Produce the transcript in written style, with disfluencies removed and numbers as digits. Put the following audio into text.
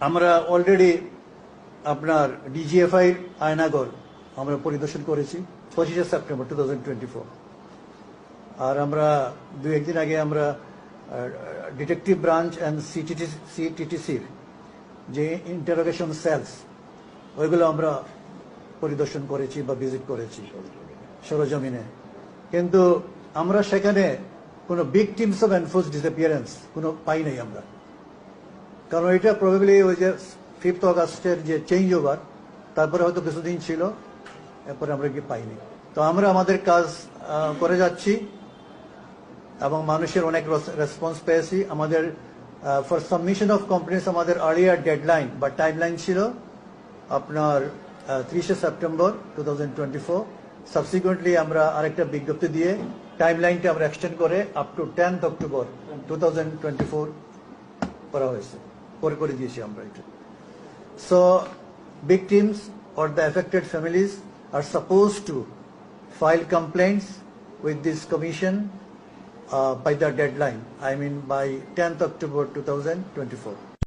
আমরা অলরেডি আপনার ডিজিএফআই আয়নাগর আমরা পরিদর্শন করেছি 25 সেপ্টেম্বর 2024। আর আমরা দুই একদিন আগে আমরা ডিটেকটিভ ব্রাঞ্চ অ্যান্ড সিটিটিসির যে ইন্টারোগেশন সেলস ওইগুলো আমরা পরিদর্শন করেছি বা ভিজিট করেছি সরজমিনে, কিন্তু আমরা সেখানে কোনো ভিকটিমস অফ এনফোর্স ডিসঅ্যাপিয়ারেন্স কোনো পাই নাই আমরা। কারণ এটা প্রবাবলি ওই যে 5 অগাস্টের যে চেঞ্জ ওভার, তারপরে হয়তো কিছুদিন ছিল, এরপরে আমরা কি পাইনি। তো আমরা আমাদের কাজ করে যাচ্ছি এবং মানুষের অনেক রেসপন্স পেয়েছি। আমাদের ফর সাবমিশন অফ কমপ্লেন্টস আমাদের আর্লিয়ার ডেডলাইন বা টাইমলাইন ছিল আপনার 30 সেপ্টেম্বর 2024। সাবসিকুয়েন্টলি আমরা আরেকটা বিজ্ঞপ্তি দিয়ে টাইমলাইনটা আমরা এক্সটেন্ড করে আপ টু 10 অক্টোবর 2024 করা হয়েছে, করে দিয়েছি আমরা এটা। So victims or the affected families are supposed to file complaints with this commission by the deadline, I mean by 10th October 2024.